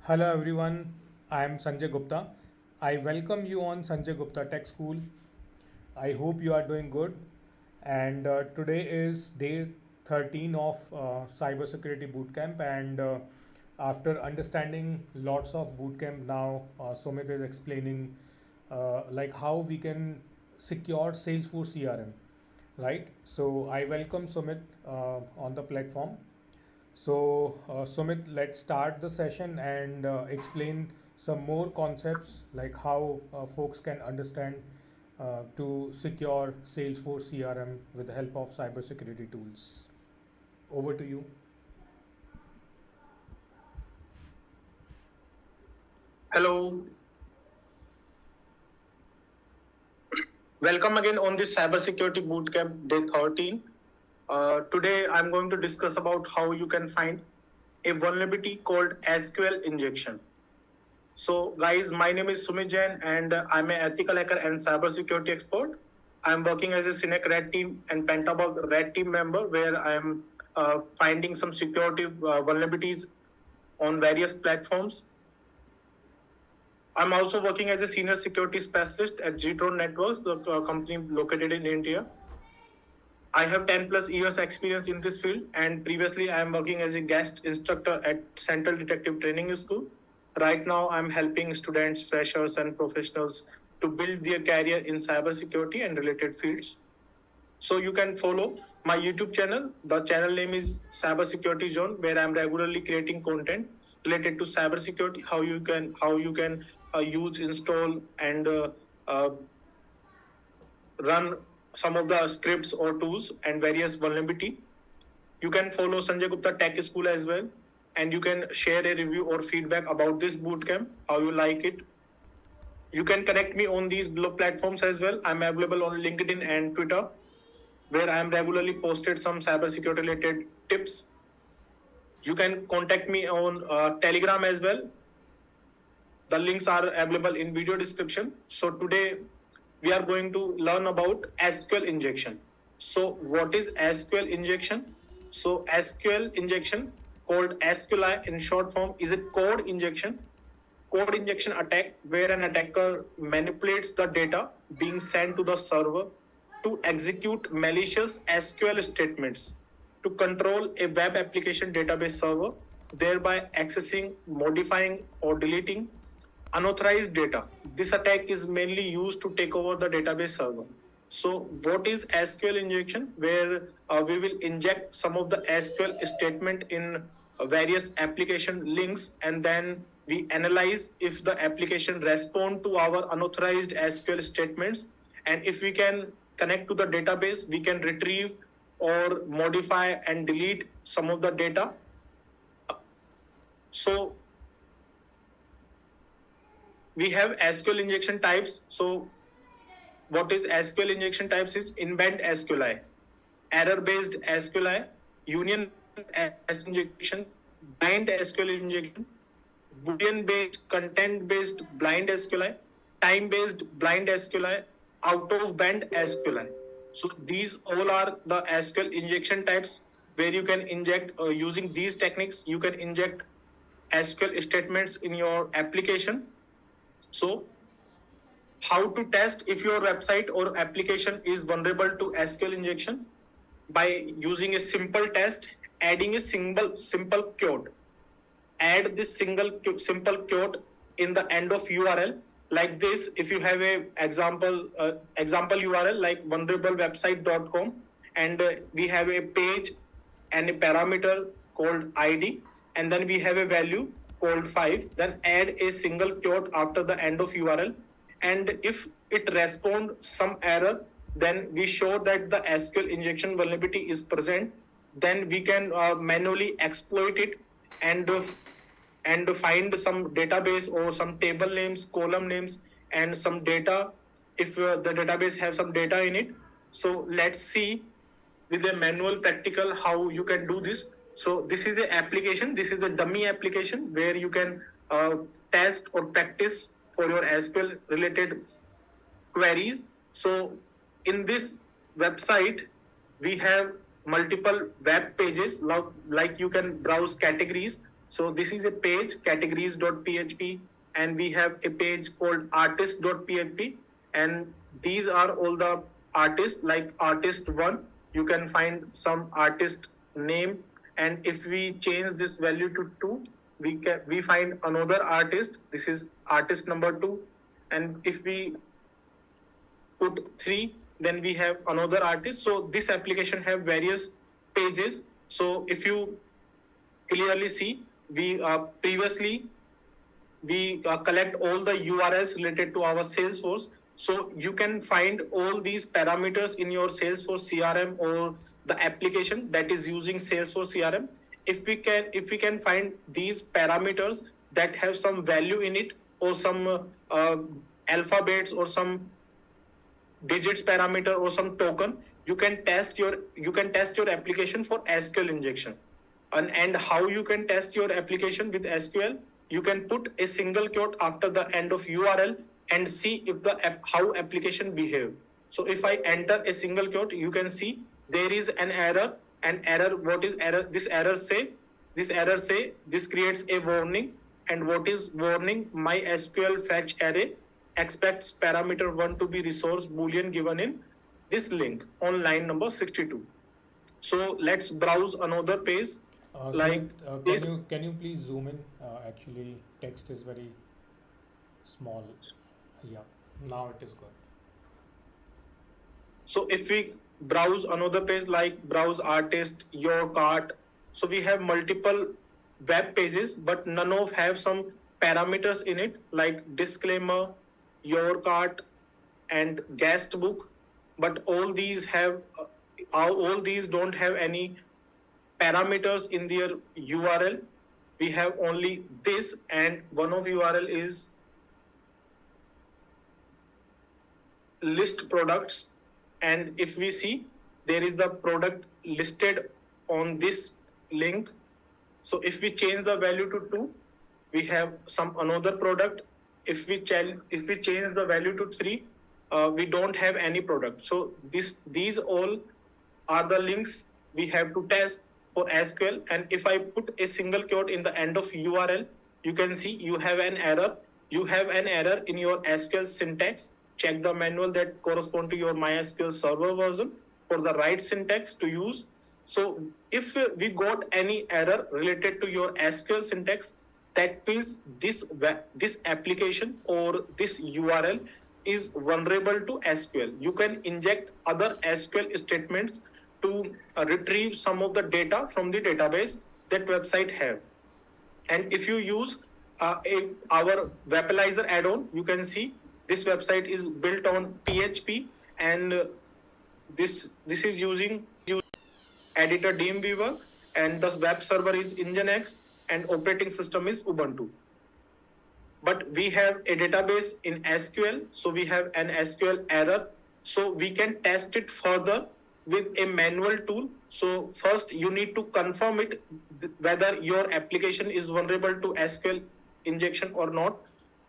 Hello everyone, I am Sanjay Gupta. I welcome you on Sanjay Gupta Tech School. I hope you are doing good. And today is day 13 of Cybersecurity Bootcamp. And after understanding lots of bootcamp now, Sumit is explaining like how we can secure Salesforce CRM, right? So I welcome Sumit on the platform. So, Sumit, let's start the session and explain some more concepts like how folks can understand to secure Salesforce CRM with the help of cybersecurity tools. Over to you. Hello, welcome again on this cybersecurity bootcamp day 13. Today I'm going to discuss about how you can find a vulnerability called SQL injection. So guys, my name is Sumit Jain and I'm an ethical hacker and cybersecurity expert. I'm working as a Cynic Red Team and Pentabug Red Team member where I'm finding some security vulnerabilities on various platforms. I'm also working as a senior security specialist at Gtron Networks, the company located in India. I have 10 plus years experience in this field, and previously I am working as a guest instructor at Central Detective Training School. Right now, I'm helping students, freshers, and professionals to build their career in cybersecurity and related fields. So you can follow my YouTube channel. The channel name is Cybersecurity Zone, where I'm regularly creating content related to cybersecurity, how you can use, install, and uh, run some of the scripts or tools and various vulnerability. You can follow Sanjay Gupta Tech School as well, and you can share a review or feedback about this bootcamp, how you like it. You can connect me on these below platforms as well. I'm available on LinkedIn and Twitter, where I am regularly posted some cybersecurity related tips. You can contact me on Telegram as well. The links are available in video description. So today we are going to learn about SQL injection. So what is SQL injection? So SQL injection, called SQLI in short form, is a code injection attack where an attacker manipulates the data being sent to the server to execute malicious SQL statements to control a web application database server, thereby accessing, modifying, or deleting unauthorized data. This attack is mainly used to take over the database server. So, what is SQL injection? Where we will inject some of the SQL statement in various application links, and then we analyze if the application respond to our unauthorized SQL statements, and if we can connect to the database, we can retrieve or modify and delete some of the data. So we have SQL injection types. So what is SQL injection types is invent SQLi, error-based SQLi, union SQL injection, blind SQL injection, Boolean-based, content-based blind SQLi, time-based blind SQLi, out-of-band SQLi. So these all are the SQL injection types where you can inject using these techniques. You can inject SQL statements in your application. So how to test if your website or application is vulnerable to SQL injection? By using a simple test, adding a simple code. Add this simple code in the end of URL like this. If you have a example URL like vulnerablewebsite.com, and we have a page and a parameter called ID, and then we have a value called 5, then add a single quote after the end of URL, and if it respond some error, then we show that the SQL injection vulnerability is present. Then we can manually exploit it and find some database or some table names, column names, and some data if the database have some data in it. So let's see with a manual practical how you can do this. So this is a application. This is a dummy application where you can test or practice for your SQL related queries. So in this website, we have multiple web pages like you can browse categories. So this is a page, categories.php, and we have a page called artist.php, and these are all the artists. Like artist 1, you can find some artist name, and if we change this value to 2, we find another artist. This is artist number 2, and if we put 3, then we have another artist. So this application have various pages. So if you clearly see, we previously we collect all the URLs related to our Salesforce. So you can find all these parameters in your Salesforce CRM or the application that is using Salesforce CRM. If we can find these parameters that have some value in it, or some alphabets or some digits parameter or some token, you can test your application for SQL injection. And how you can test your application with SQL? You can put a single quote after the end of URL and see if how application behave. So if I enter a single quote, you can see there is an error. What is error? This error say this creates a warning. And what is warning? MySQL fetch array expects parameter 1 to be resource boolean given in this link on line number 62. So let's browse another page. Can you please zoom in? Actually, text is very small. Yeah, now it is good. So if we browse another page like browse artist, your cart, so we have multiple web pages, but none of have some parameters in it like disclaimer, your cart, and guest book. But all these don't have any parameters in their URL. We have only this, and one of URL is list products. And if we see, there is the product listed on this link. So if we change the value to 2, we have some another product. If we change the value to 3, we don't have any product. So these all are the links we have to test for SQL. And if I put a single quote in the end of URL, you can see you have an error. You have an error in your SQL syntax. Check the manual that correspond to your MySQL server version for the right syntax to use. So if we got any error related to your SQL syntax, that means this application or this URL is vulnerable to SQL. You can inject other SQL statements to retrieve some of the data from the database that website have. And if you use our Wapalizer add-on, you can see this website is built on PHP, and this is using editor Dreamweaver, and the web server is Nginx, and operating system is Ubuntu. But we have a database in SQL, so we have an SQL error. So we can test it further with a manual tool. So first you need to confirm it whether your application is vulnerable to SQL injection or not.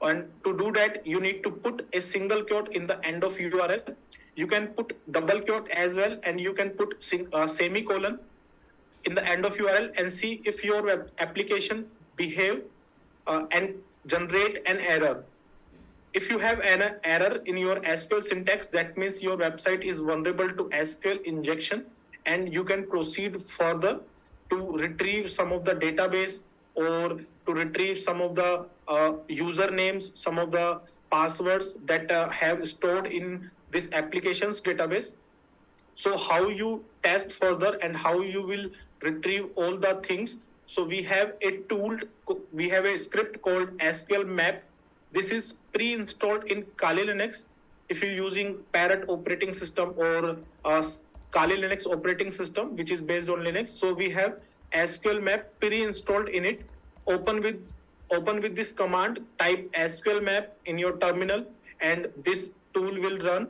And to do that, you need to put a single quote in the end of URL. You can put double quote as well, and you can put semicolon in the end of URL and see if your web application behave and generate an error. If you have an error in your SQL syntax, that means your website is vulnerable to SQL injection, and you can proceed further to retrieve some of the database or to retrieve some of the usernames, some of the passwords that have stored in this application's database. So how you test further and how you will retrieve all the things. So we have a script called SQL map. This is pre-installed in Kali Linux. If you're using Parrot operating system or Kali Linux operating system, which is based on Linux, so we have SQL map pre-installed in it. Open with this command, type SQL map in your terminal, and this tool will run.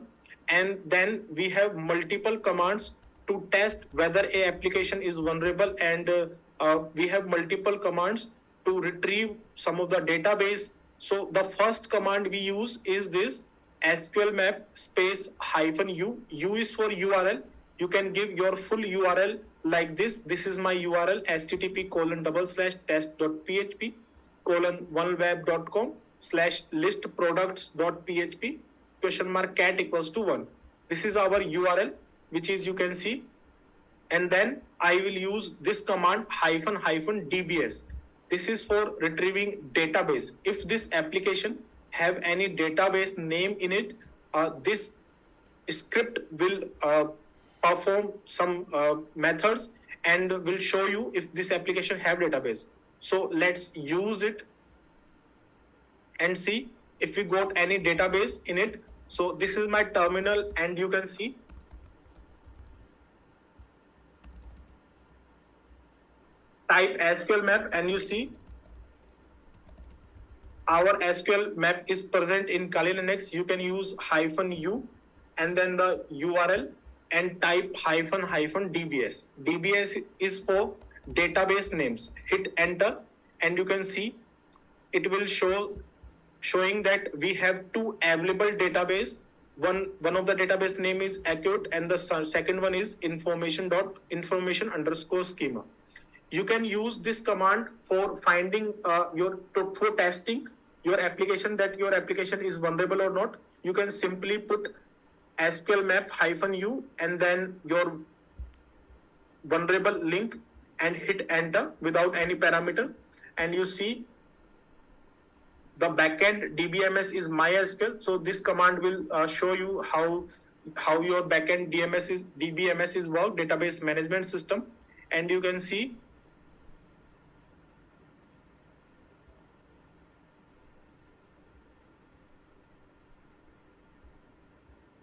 And then we have multiple commands to test whether a application is vulnerable, and we have multiple commands to retrieve some of the database. So the first command we use is this SQL map space -u. U is for URL. You can give your full URL like this. This is my URL, http://test.php:/listproducts.php !cat equals to 1. This is our URL, which is you can see. And then I will use this command --dbs. This is for retrieving database. If this application have any database name in it, this script will perform some methods and will show you if this application have database. So let's use it and see if we got any database in it. So this is my terminal, and you can see type SQL map, and you see our SQL map is present in Kali Linux. You can use -u and then the URL and type --dbs. dbs is for database names. Hit enter, and you can see it will showing that we have two available database. One of the database name is Acute, and the second one is information_schema. You can use this command for finding for testing your application, that your application is vulnerable or not. You can simply put SQL map -u and then your vulnerable link and hit enter without any parameter, and you see the backend DBMS is MySQL. So this command will show you how your backend DBMS is work, database management system, and you can see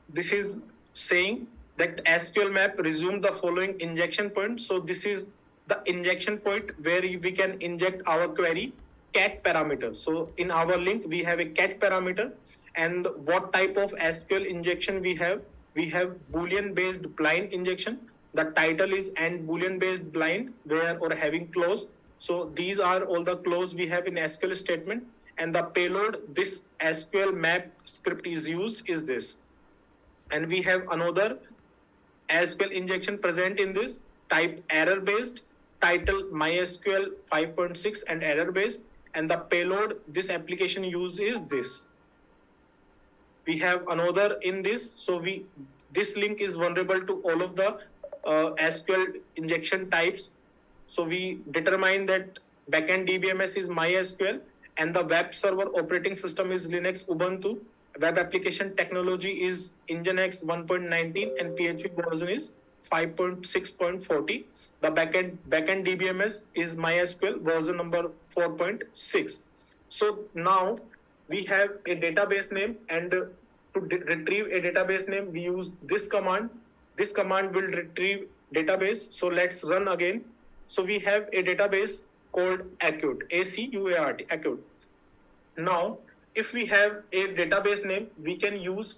this is saying that SQL map resume the following injection point. So this is the injection point where we can inject our query cat parameter. So in our link, we have a cat parameter. And what type of SQL injection we have? We have Boolean based blind injection. The title is and Boolean based blind where or having clause. So these are all the clause we have in SQL statement. And the payload this SQL map script is used is this. And we have another SQL injection present in this type error based, title MySQL 5.6 and error based, and the payload this application use is this. We have another in this. So this link is vulnerable to all of the SQL injection types. So we determine that backend DBMS is MySQL and the web server operating system is Linux Ubuntu. Web application technology is Nginx 1.19 and PHP version is 5.6.40. The backend DBMS is MySQL version number 4.6. So now we have a database name, and to retrieve a database name, we use this command. This command will retrieve database. So let's run again. So we have a database called Acute, ACUART, Acute. Now, if we have a database name, we can use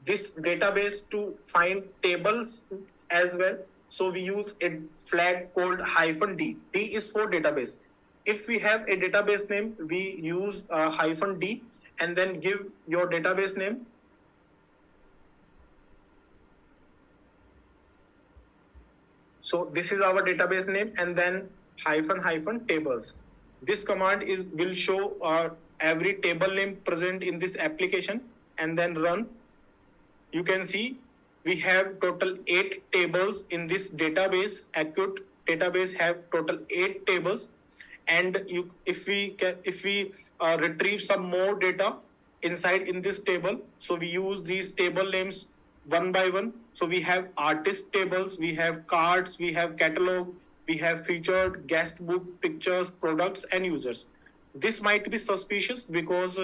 this database to find tables as well. So we use a flag called -d. D is for database. If we have a database name, we use -d and then give your database name. So this is our database name, and then --tables. This command will show every table name present in this application, and then run. You can see we have total 8 tables in this database. Acute database have total 8 tables, and if we retrieve some more data inside in this table, so we use these table names one by one. So we have artist tables, we have cards, we have catalog, we have featured, guest book, pictures, products, and users. This might be suspicious because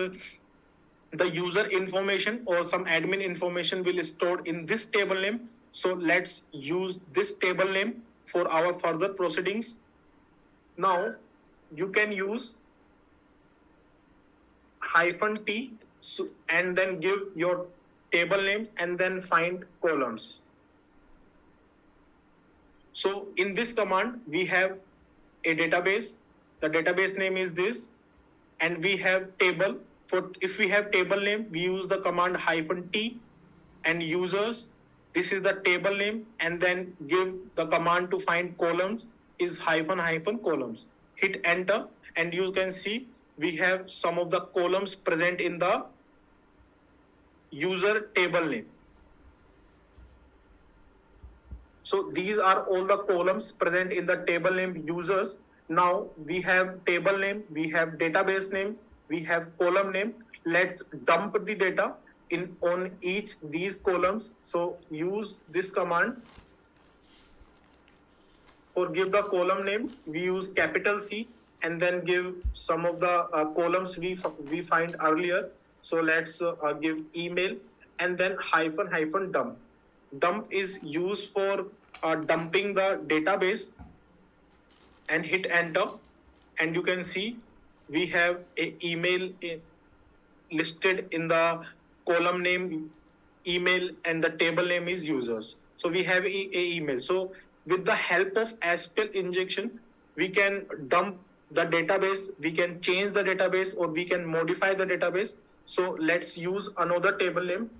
the user information or some admin information will store in this table name. So let's use this table name for our further proceedings. Now you can use -t and then give your table name and then find columns. So in this command, we have a database. The database name is this, and we have table. If we have table name, we use the command -t and users. this is the table name, and then give the command to find columns is hyphen columns. Hit enter, and you can see we have some of the columns present in the user table name. So these are all the columns present in the table name users. Now we have table name, we have database name, we have column name. Let's dump the data in on each these columns. So use this command. Or give the column name, we use capital C, and then give some of the columns we find earlier. So let's give email, and then hyphen dump. Dump is used for dumping the database, and hit enter, and you can see we have a email listed in the column name email, and the table name is users. So we have a email. So with the help of SQL injection, we can dump the database, we can change the database, or we can modify the database. So let's use another table name.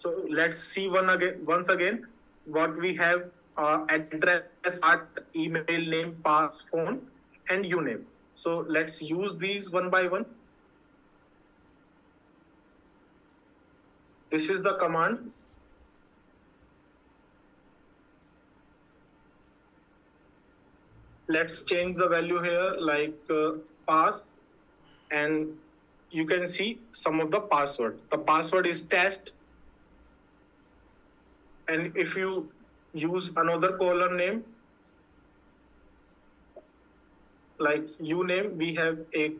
So let's see once again what we have: address, email name, pass, phone, and uname. So let's use these one by one. This is the command. Let's change the value here, like pass, and you can see some of the password. The password is test, and if you use another column name like uname, we have a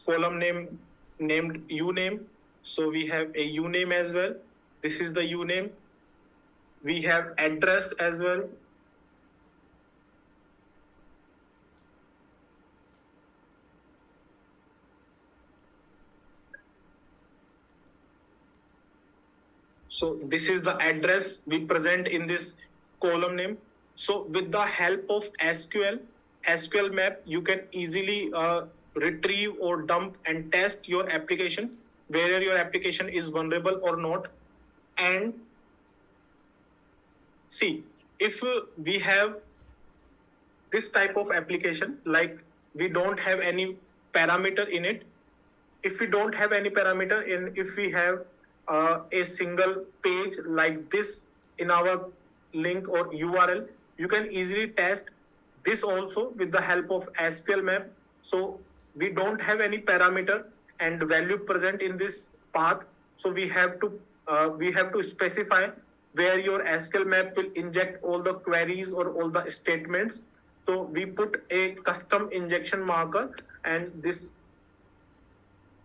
column name named uname. So we have a uname as well. This is the uname. We have address as well. So this is the address we present in this column name. So with the help of SQL map, you can easily retrieve or dump and test your application, whether your application is vulnerable or not. And see, if we have this type of application, like we don't have any parameter in it, if we don't have any parameter in, if we have a single page like this in our link or URL, you can easily test this also with the help of SQL map. So we don't have any parameter and value present in this path. So we have to specify where your SQL map will inject all the queries or all the statements. So we put a custom injection marker and this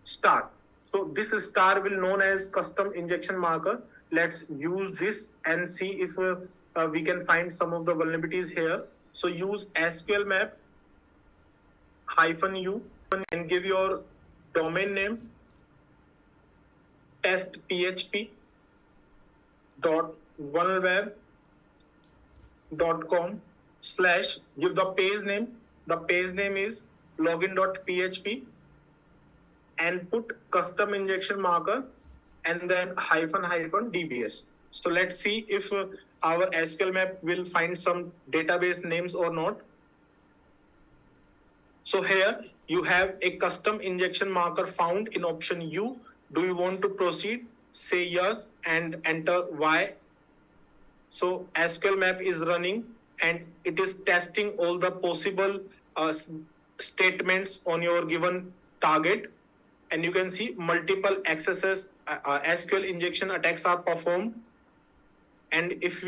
star. So this star will known as custom injection marker. Let's use this and see if we can find some of the vulnerabilities here. So use SQL map -u and give your domain name testphp.oneweb.com/ give the page name. The page name is login.php and put custom injection marker and then --dbs. So let's see if our SQL map will find some database names or not. So here you have a custom injection marker found in option U. Do you want to proceed? Say yes and enter Y. So SQL map is running and it is testing all the possible statements on your given target. And you can see multiple accesses, SQL injection attacks are performed. And if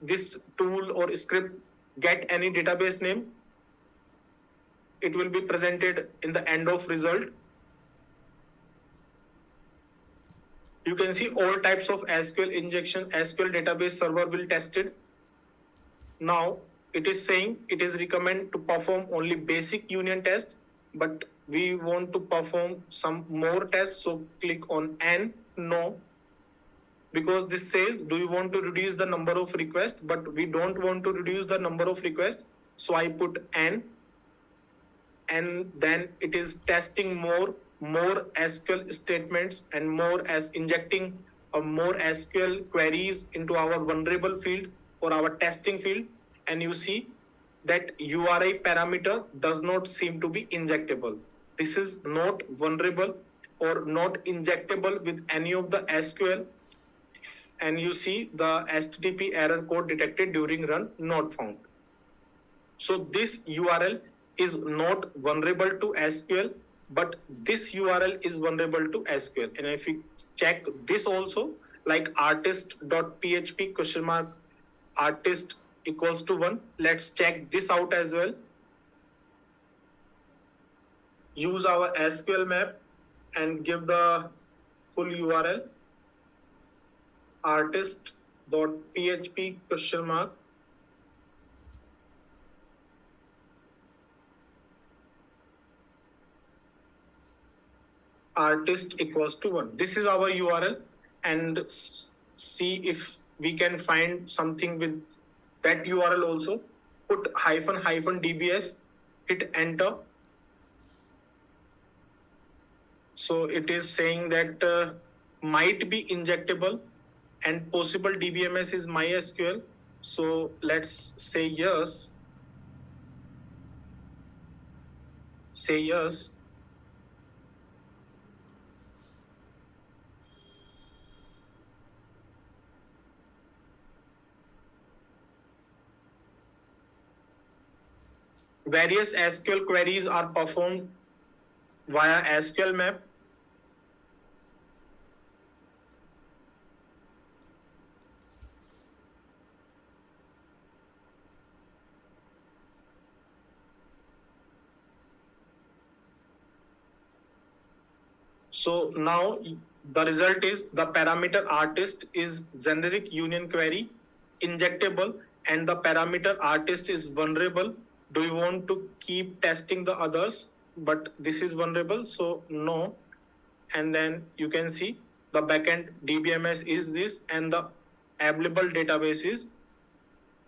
this tool or script get any database name, it will be presented in the end of result. You can see all types of SQL injection, SQL database server will tested. Now it is saying it is recommended to perform only basic union test, but we want to perform some more tests. So click on N, no, because this says, do you want to reduce the number of requests? But we don't want to reduce the number of requests. So I put N, and then it is testing more SQL statements and more as injecting more SQL queries into our vulnerable field or our testing field, and you see that URI parameter does not seem to be injectable. This is not vulnerable or not injectable with any of the SQL, and you see the HTTP error code detected during run not found. So this URL is not vulnerable to SQL, but this URL is vulnerable to SQL. And if you check this also, like artist.php question mark artist equals to 1, let's check this out as well. Use our SQL map and give the full URL artist.php question mark artist equals to 1. This is our URL, and see if we can find something with that URL also. Put -- dbs, hit enter. So it is saying that might be injectable and possible DBMS is MySQL. So let's say yes. Say yes. Various SQL queries are performed via SQL map. So now the result is the parameter artist is generic union query, injectable, and the parameter artist is vulnerable. Do you want to keep testing the others? But this is vulnerable, so no. And then you can see the backend DBMS is this, and the available database is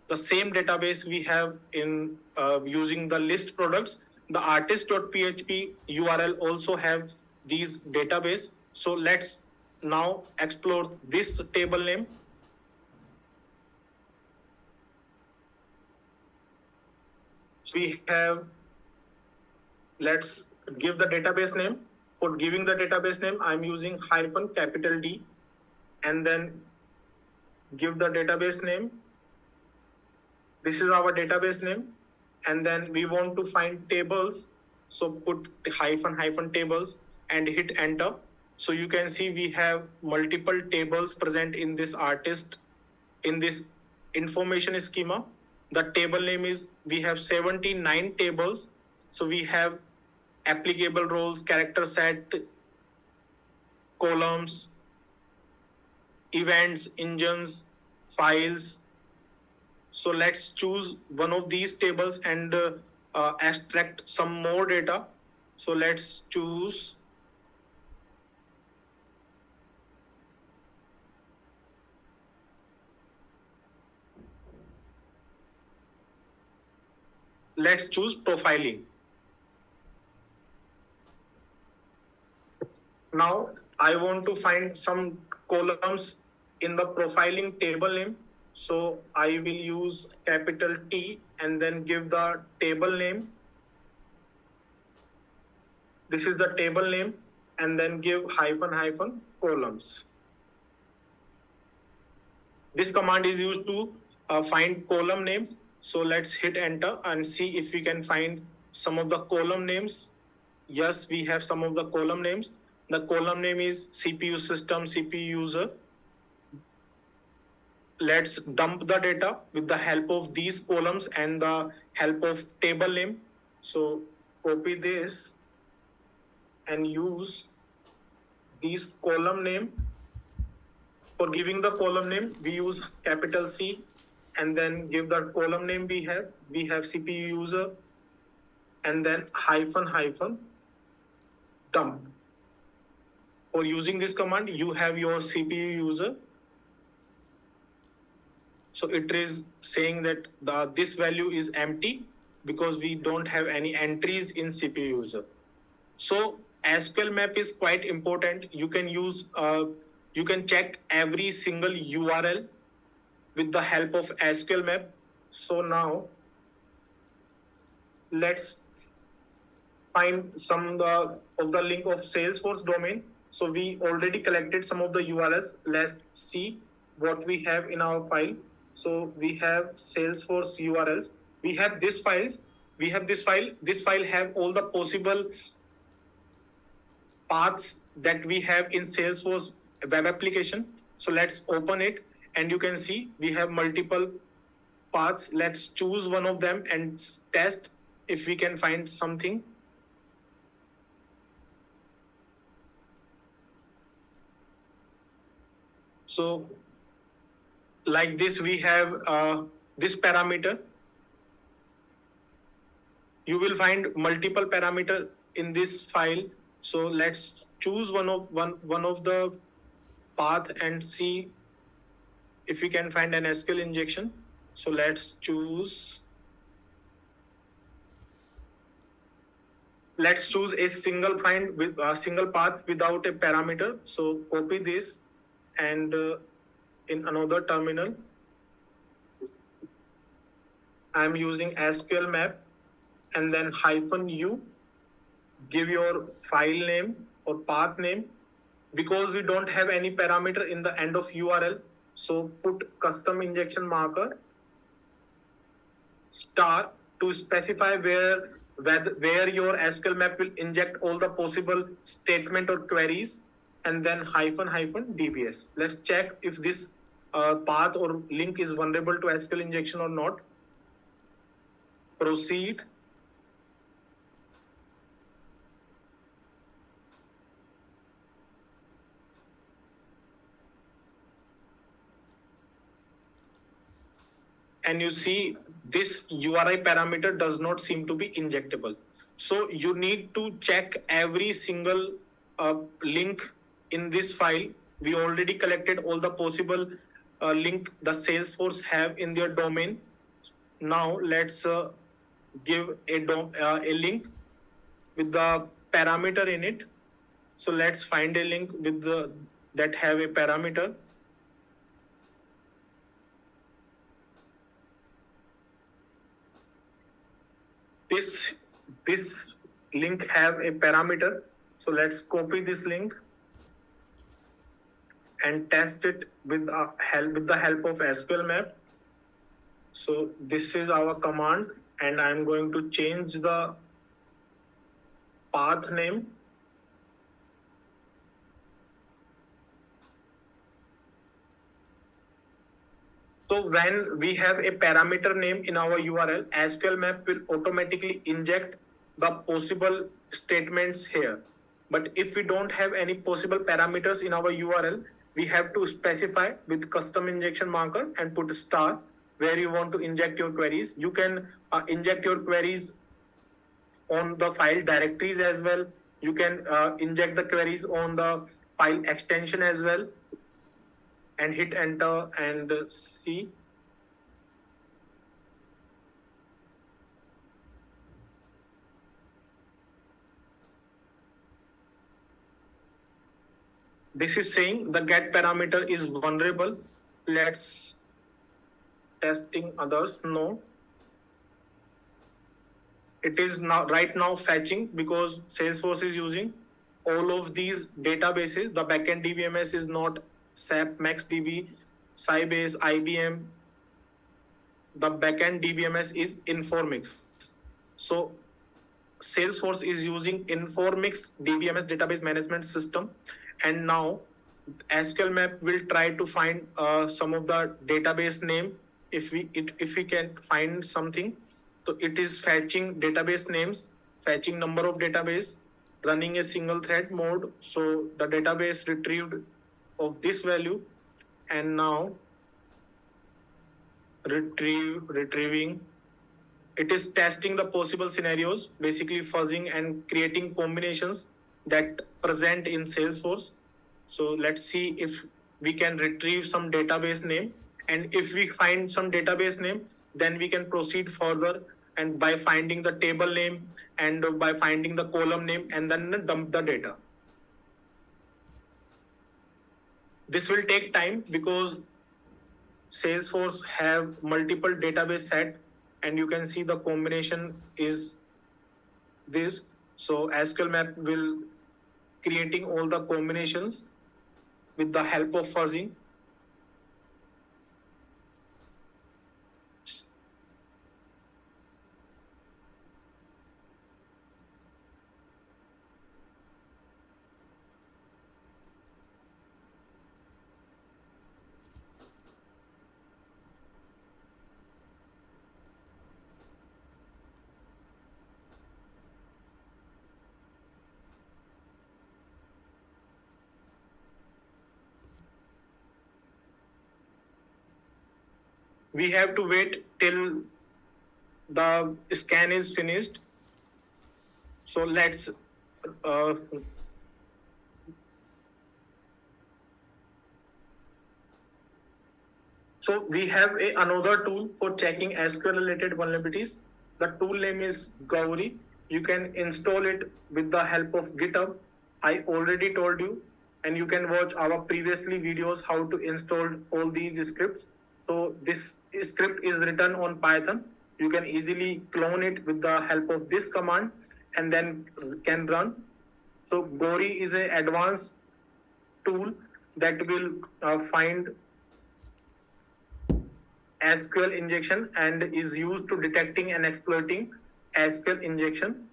the same database we have in using the list products. The artist.php URL also have these database. So let's now explore this table name. So we have, let's give the database name. For giving the database name, I'm using -D, and then give the database name. This is our database name, and then we want to find tables. So put -- tables and hit enter. So you can see we have multiple tables present in this artist, in this information schema. The table name is, we have 79 tables. So we have applicable roles, character set, columns, events, engines, files. So let's choose one of these tables and extract some more data. So let's choose profiling. Now I want to find some columns in the profiling table name. So I will use capital T and then give the table name. This is the table name, and then give -- columns. This command is used to find column names. So let's hit enter and see if we can find some of the column names. Yes, we have some of the column names. The column name is CPU system, CPU user. Let's dump the data with the help of these columns and the help of table name. So copy this and use these column name. For giving the column name, we use capital C and then give the column name we have. We have CPU user and then -- dump. For using this command, you have your CPU user. So it is saying that this value is empty because we don't have any entries in CPU user. So SQL map is quite important. You can use You can check every single URL with the help of SQL map. So now let's find some of the link of Salesforce domain. So we already collected some of the URLs. Let's see what we have in our file. So we have Salesforce URLs. We have this files. We have this file. This file have all the possible paths that we have in Salesforce web application. So let's open it, and you can see we have multiple paths. Let's choose one of them and test if we can find something. So like this, we have this parameter. You will find multiple parameter in this file. So let's choose one of the path and see if we can find an SQL injection. So let's choose a single find with a single path without a parameter. So copy this, and in another terminal, I'm using SQL map, and then -u, give your file name or path name. Because we don't have any parameter in the end of URL, so put custom injection marker star to specify where your SQL map will inject all the possible statement or queries, and then -dbs. Let's check if this path or link is vulnerable to SQL injection or not. Proceed. And you see this URI parameter does not seem to be injectable. So you need to check every single link in this file. We already collected all the possible link the Salesforce have in their domain. Now let's give a link with the parameter in it. So let's find a link with that have a parameter. This link have a parameter. So let's copy this link and test it with the help of SQL map. So this is our command, and I'm going to change the path name. So when we have a parameter name in our URL, SQL map will automatically inject the possible statements here. But if we don't have any possible parameters in our URL, we have to specify with custom injection marker and put a star where you want to inject your queries. You can inject your queries on the file directories as well. You can inject the queries on the file extension as well, and hit enter and see. This is saying the get parameter is vulnerable. Let's testing others. No. It is now right now fetching because Salesforce is using all of these databases. The backend DBMS is not SAP, MaxDB, Sybase, IBM. The backend DBMS is Informix. So Salesforce is using Informix DBMS database management system, and now SQL map will try to find some of the database name. If we can find something, so it is fetching database names, fetching number of database, running a single thread mode. So the database retrieved of this value, and now retrieving. It is testing the possible scenarios, basically fuzzing and creating combinations that present in Salesforce. So let's see if we can retrieve some database name, and if we find some database name, then we can proceed further, and by finding the table name and by finding the column name, and then dump the data. This will take time because Salesforce have multiple database set, and you can see the combination is this. So SQL map will creating all the combinations with the help of fuzzing. We have to wait till the scan is finished. So let's so we have another tool for checking SQL related vulnerabilities. The tool name is Gauri. You can install it with the help of GitHub. I already told you, and you can watch our previously videos how to install all these scripts. So this script is written on Python. You can easily clone it with the help of this command and then can run. So Gauri is an advanced tool that will find SQL injection and is used to detecting and exploiting SQL injection.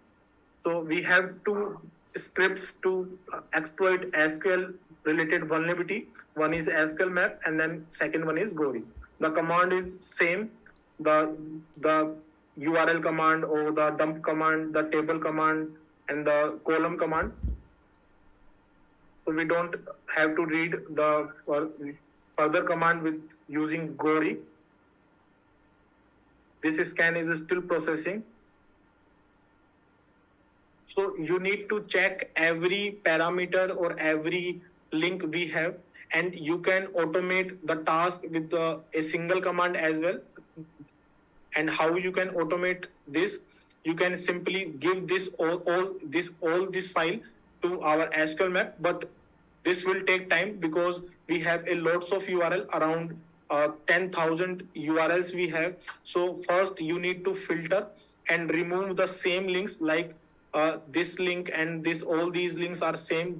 So we have two scripts to exploit SQL related vulnerability. One is SQL map and then second one is Gauri. The command is same. The URL command or the dump command, the table command and the column command. So we don't have to read the further command with using Gauri. This scan is still processing. So you need to check every parameter or every link we have, and you can automate the task with a single command as well. And how you can automate this? You can simply give this all this file to our SQL map, but this will take time because we have a lots of URL around 10,000 URLs we have. So first you need to filter and remove the same links like this link and this all these links are same.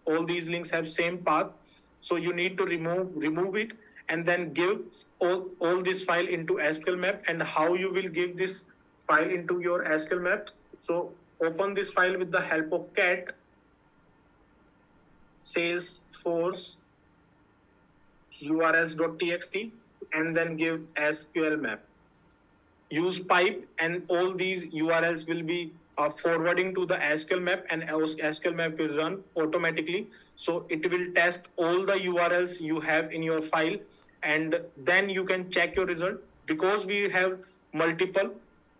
All these links have same path. So you need to remove it and then give all this file into SQL map. And how you will give this file into your SQL map? So open this file with the help of cat Salesforce urls.txt and then give SQL map. Use pipe and all these URLs will be forwarding to the SQL map, and SQL map will run automatically. So it will test all the URLs you have in your file, and then you can check your result. Because we have multiple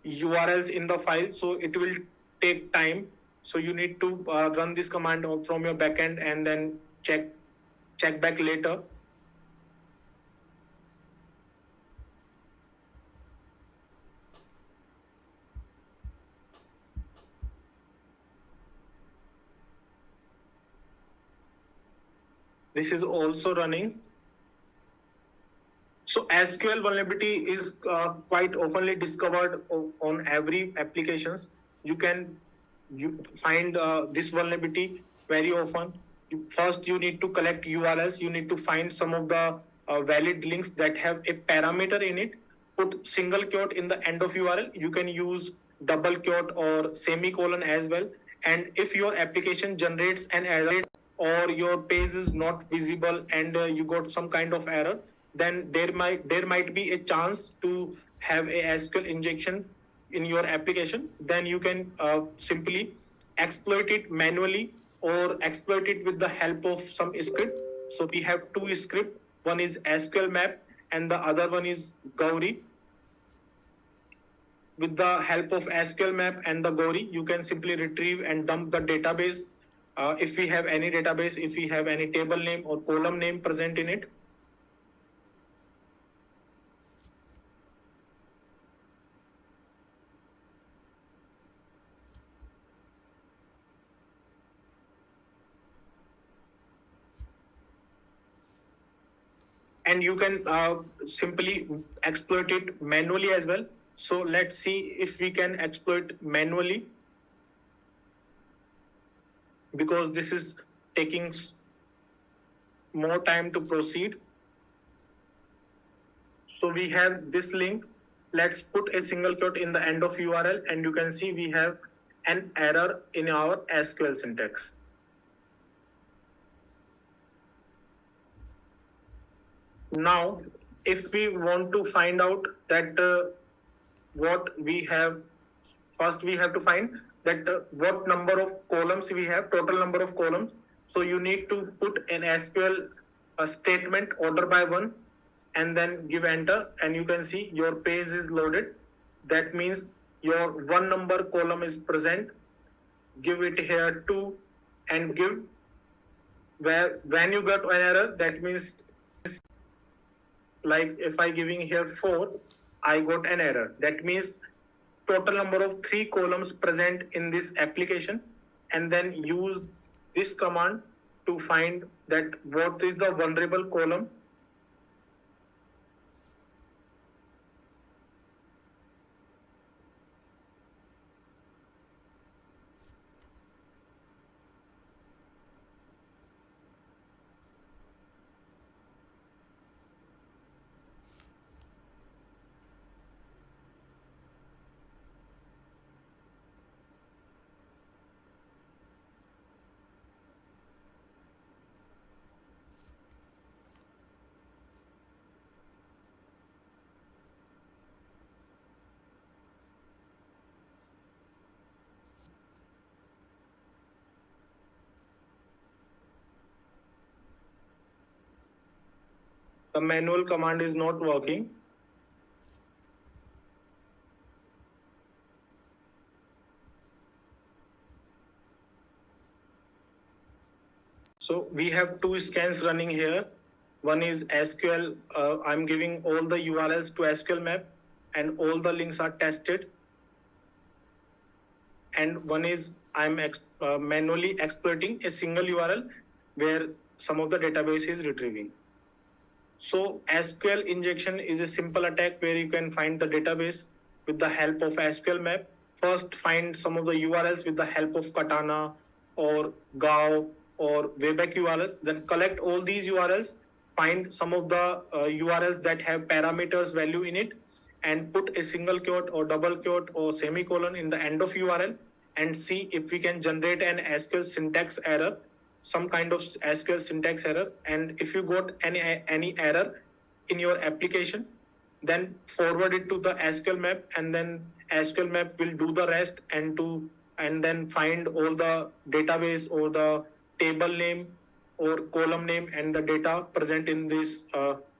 URLs in the file, so it will take time. So you need to run this command from your backend and then check back later. This is also running. So SQL vulnerability is quite oftenly discovered on every applications. You find this vulnerability very often. First, you need to collect URLs. You need to find some of the valid links that have a parameter in it. Put single quote in the end of URL. You can use double quote or semicolon as well. And if your application generates an error or your page is not visible and you got some kind of error, then there might be a chance to have a SQL injection in your application. Then you can simply exploit it manually or exploit it with the help of some script. So we have two scripts. One is SQL map and the other one is Gauri. With the help of SQL map and the Gauri, you can simply retrieve and dump the database. If we have any database, if we have any table name or column name present in it. and you can simply exploit it manually as well. So let's see if we can exploit manually, because this is taking more time to proceed. So we have this link. Let's put a single quote in the end of URL, and you can see we have an error in our SQL syntax. Now, if we want to find out that what we have, first we have to find that what number of columns we have, total number of columns. So you need to put an SQL statement order by one, and then give enter, and you can see your page is loaded. That means your one number column is present. Give it here 2 and give, where when you got an error, that means like if I giving here 4, I got an error. That means total number of 3 columns present in this application, and then use this command to find that what is the vulnerable column. The manual command is not working. So we have 2 scans running here. One is SQL. I'm giving all the URLs to SQL map, and all the links are tested. And one is I'm manually exploiting a single URL where some of the database is retrieving. So SQL injection is a simple attack where you can find the database with the help of SQL map. First, find some of the URLs with the help of Katana or Gao or Webpack URLs. Then collect all these URLs, find some of the URLs that have parameters value in it, and put a single quote or double quote or semicolon in the end of URL, and see if we can generate an SQL syntax error, some kind of SQL syntax error. And if you got any error in your application, then forward it to the SQL map, and then SQL map will do the rest, and then find all the database or the table name or column name and the data present in this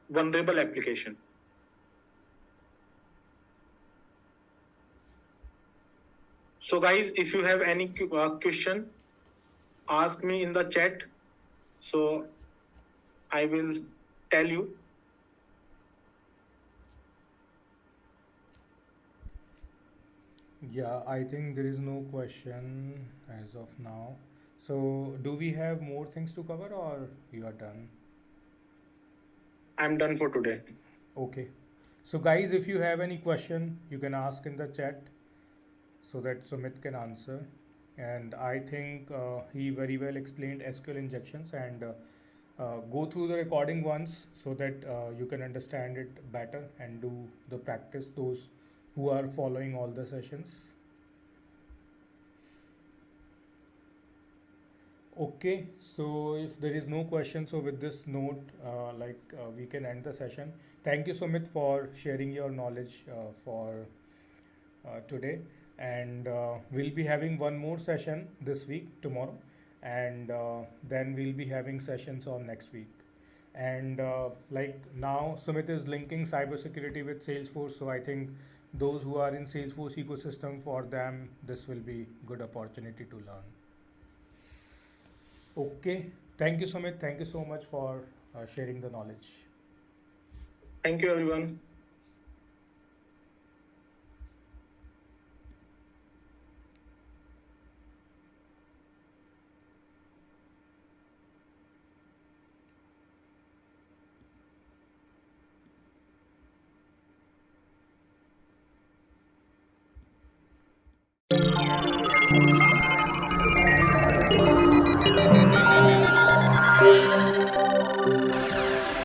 vulnerable application. So guys, if you have any question, ask me in the chat, so I will tell you. Yeah, I think there is no question as of now. So, do we have more things to cover or you are done? I'm done for today. Okay. So, guys, if you have any question, you can ask in the chat so that Sumit can answer. And I think he very well explained SQL injections, and go through the recording once so that you can understand it better and do the practice, those who are following all the sessions. Okay, so if there is no question, so with this note, we can end the session. Thank you, Sumit, for sharing your knowledge for today. And we'll be having one more session this week, tomorrow, and then we'll be having sessions on next week. And like now, Sumit is linking cybersecurity with Salesforce, so I think those who are in Salesforce ecosystem, for them this will be good opportunity to learn. Okay, thank you, Sumit. Thank you so much for sharing the knowledge. Thank you, everyone.